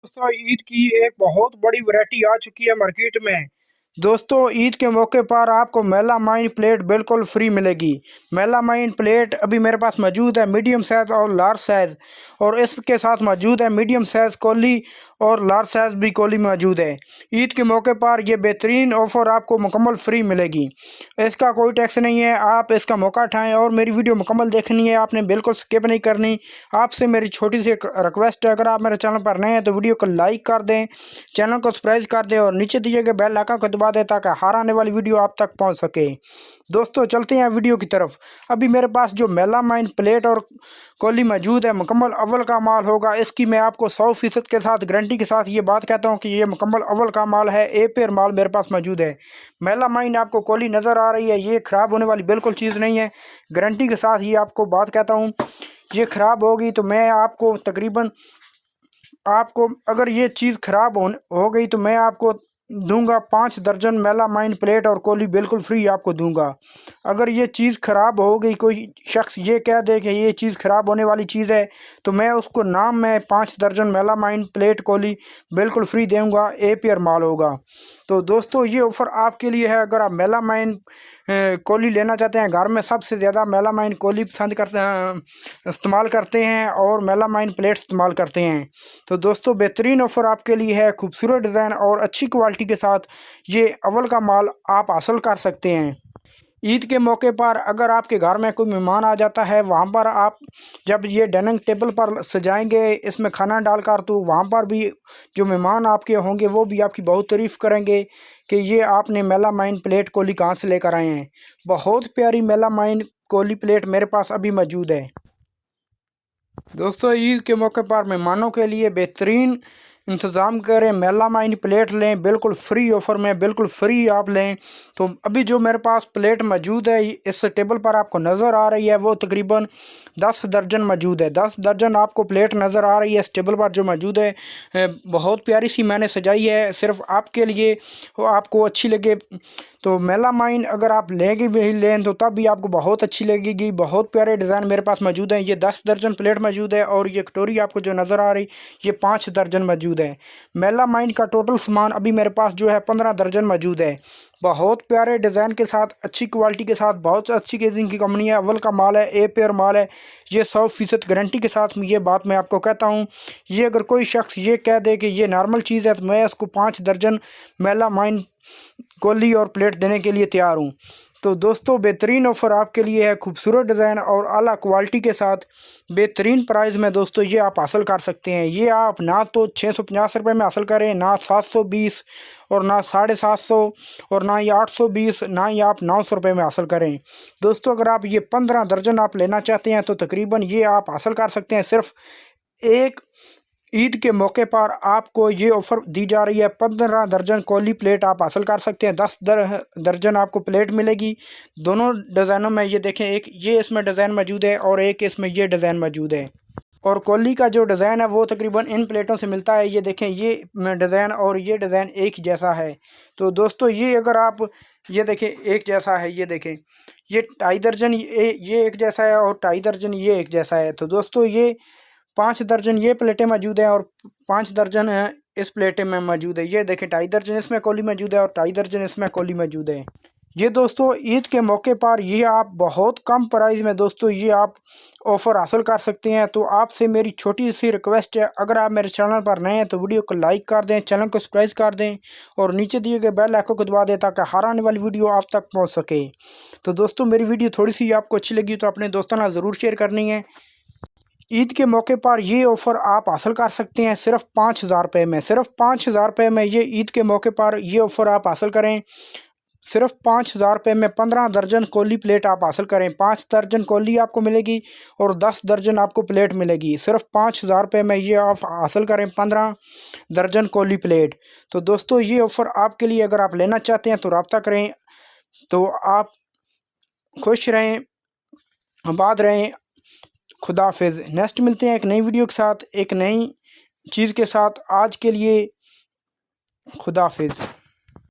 दोस्तों ईद की एक बहुत बड़ी वैरायटी आ चुकी है मार्केट में। दोस्तों ईद के मौके पर आपको मेलामाइन प्लेट बिल्कुल फ्री मिलेगी। मेलामाइन प्लेट अभी मेरे पास मौजूद है मीडियम साइज़ और लार्ज साइज़, और इसके साथ मौजूद है मीडियम साइज़ कोली और लार्ज साइज़ भी कोली मौजूद है। ईद के मौके पर ये बेहतरीन ऑफ़र आपको मुकम्मल फ्री मिलेगी। इसका कोई टैक्स नहीं है, आप इसका मौका उठाएं और मेरी वीडियो मुकम्मल देखनी है, आपने बिल्कुल स्किप नहीं करनी। आपसे मेरी छोटी सी एक रिक्वेस्ट है, अगर आप मेरे चैनल पर नए हैं तो वीडियो को लाइक कर दें, चैनल को सब्सक्राइब कर दें और नीचे दिए गए बेल आइकन को दबा दें ताकि हर आने वाली वीडियो आप तक पहुंच सके। दोस्तों चलते हैं वीडियो की तरफ। अभी मेरे पास जो मेलामाइन प्लेट और कोली मौजूद है मुकम्मल अव्वल का माल होगा। इसकी मैं आपको 100% के साथ गारंटी के साथ ये बात कहता हूँ कि ये मुकम्मल अव्वल का माल है। ए पेयर माल मेरे पास मौजूद है। मेलामाइन आपको कोली नज़र आ रही है, ये ख़राब होने वाली बिल्कुल चीज़ नहीं है। गारंटी के साथ ये आपको बात कहता हूँ। ये ख़राब होगी तो मैं आपको तकरीबन आपको अगर ये चीज़ ख़राब हो गई तो मैं आपको दूंगा 5 दर्जन मेलामाइन प्लेट और कोली बिल्कुल फ्री आपको दूंगा। अगर ये चीज़ ख़राब हो गई, कोई शख्स ये कह दे कि ये चीज़ ख़राब होने वाली चीज़ है, तो मैं उसको नाम में 5 दर्जन मेलामाइन प्लेट कोली बिल्कुल फ्री दूंगा। ए पेयर माल होगा। तो दोस्तों ये ऑफ़र आपके लिए है। अगर आप मेलामाइन कोली लेना चाहते हैं, घर में सबसे ज़्यादा मेलामाइन कोली पसंद करते हैं, इस्तेमाल करते हैं और मेलामाइन प्लेट इस्तेमाल करते हैं। तो दोस्तों बेहतरीन ऑफ़र आपके लिए है। खूबसूरत डिज़ाइन और अच्छी क्वालिटी के साथ ये अव्वल का माल आप हासिल कर सकते हैं। ईद के मौके पर अगर आपके घर में कोई मेहमान आ जाता है, वहाँ पर आप जब ये डाइनिंग टेबल पर सजाएंगे इसमें खाना डालकर, तो वहाँ पर भी जो मेहमान आपके होंगे वो भी आपकी बहुत तारीफ़ करेंगे कि ये आपने मेलामाइन प्लेट कोली कहाँ से लेकर आए हैं। बहुत प्यारी मेलामाइन कोली प्लेट मेरे पास अभी मौजूद है। दोस्तों ईद के मौके पर मेहमानों के लिए बेहतरीन इंतज़ाम करें, मेलामाइन प्लेट लें बिल्कुल फ्री ऑफ़र में, बिल्कुल फ्री आप लें। तो अभी जो मेरे पास प्लेट मौजूद है इस टेबल पर आपको नज़र आ रही है, वो तकरीबन 10 दर्जन मौजूद है। 10 दर्जन आपको प्लेट नज़र आ रही है इस टेबल पर जो मौजूद है। बहुत प्यारी सी मैंने सजाई है सिर्फ आपके लिए, वो आपको अच्छी लगे। तो मेलामाइन अगर आप लेंगे भी लें तो तब भी आपको बहुत अच्छी लगेगी। बहुत प्यारे डिज़ाइन मेरे पास मौजूद हैं। ये 10 दर्जन प्लेट मौजूद है और ये कटोरी आपको जो नज़र आ रही ये 5 दर्जन मौजूद है। मेलामाइन का टोटल सामान अभी मेरे पास जो है 15 दर्जन मौजूद है। बहुत प्यारे डिज़ाइन के साथ, अच्छी क्वालिटी के साथ, बहुत अच्छी की कंपनी है, अव्वल का माल है, ए पेयर माल है। ये 100% गारंटी के साथ ये बात मैं आपको कहता हूँ। ये अगर कोई शख्स ये कह दे कि ये नॉर्मल चीज़ है तो मैं इसको 5 दर्जन मेलामाइन कोली और प्लेट देने के लिए तैयार हूँ। तो दोस्तों बेहतरीन ऑफ़र आपके लिए है, खूबसूरत डिज़ाइन और आला क्वालिटी के साथ बेहतरीन प्राइस में। दोस्तों ये आप हासिल कर सकते हैं। ये आप ना तो 650 रुपये में हासिल करें, ना 720 और ना 750 और ना ये 820, ना ये आप 900 रुपये में हासिल करें। दोस्तों अगर आप ये 15 दर्जन आप लेना चाहते हैं तो तकरीबन ये आप हासिल कर सकते हैं सिर्फ एक ईद के मौके पर। आपको ये ऑफ़र दी जा रही है 15 दर्जन कोली प्लेट आप हासिल कर सकते हैं। 10 दर्जन आपको प्लेट मिलेगी दोनों डिज़ाइनों में। ये देखें, एक ये इसमें डिज़ाइन मौजूद है और एक इसमें ये डिज़ाइन मौजूद है। और कोली का जो डिज़ाइन है वो तकरीबन इन प्लेटों से मिलता है। ये देखें, ये डिज़ाइन और ये डिज़ाइन एक ही जैसा है। तो दोस्तों ये अगर आप ये देखें एक जैसा है, ये देखें ये 2.5 दर्जन ये एक जैसा है और 2.5 दर्जन ये एक जैसा है। तो दोस्तों ये 5 दर्जन ये प्लेटें मौजूद हैं और 5 दर्जन इस प्लेटें में मौजूद है। ये देखें 2.5 दर्जन इसमें कोली मौजूद है और 2.5 दर्जन इसमें कोली मौजूद है। ये दोस्तों ईद के मौके पर ये आप बहुत कम प्राइस में दोस्तों ये आप ऑफ़र हासिल कर सकते हैं। तो आपसे मेरी छोटी सी रिक्वेस्ट है, अगर आप मेरे चैनल पर नए हैं तो वीडियो को लाइक कर दें, चैनल को सब्सक्राइब कर दें और नीचे दिए गए बेल आइकन को दबा दें ताकि हर आने वाली वीडियो आप तक पहुँच सके। तो दोस्तों मेरी वीडियो थोड़ी सी आपको अच्छी लगी तो अपने दोस्तों ਨਾਲ ज़रूर शेयर करनी है। ईद के मौके पर ये ऑफ़र आप हासिल कर सकते हैं सिर्फ 5,000 रुपये में। सिर्फ 5,000 रुपये में ये ईद के मौके पर ये ऑफ़र आप हासिल करें। सिर्फ 5,000 रुपये में 15 दर्जन कोली प्लेट आप हासिल करें। 5 दर्जन कोली आपको मिलेगी और 10 दर्जन आपको प्लेट मिलेगी। सिर्फ 5,000 रुपये में ये आप हासिल करें 15 दर्जन कोली प्लेट। तो दोस्तों ये ऑफ़र आपके लिए, अगर आप लेना चाहते हैं तो रब्ता करें। तो आप खुश रहें, आबाद रहें। खुदा हाफिज़। नेक्स्ट मिलते हैं एक नई वीडियो के साथ, एक नई चीज़ के साथ। आज के लिए खुदा हाफिज़।